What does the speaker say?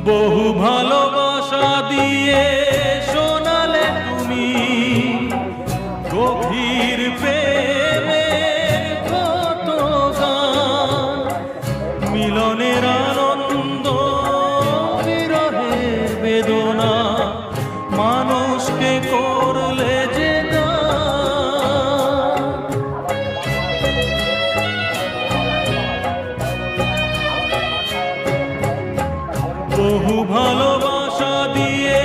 বহু ভালোবাসা দিয়ে শোনালে তুমি গভীর প্রেমের কত গান, মিলনের আনন্দ বিরহের বেদনা মানুষকে করলে যে দান। বহু ভালোবাসা দিয়ে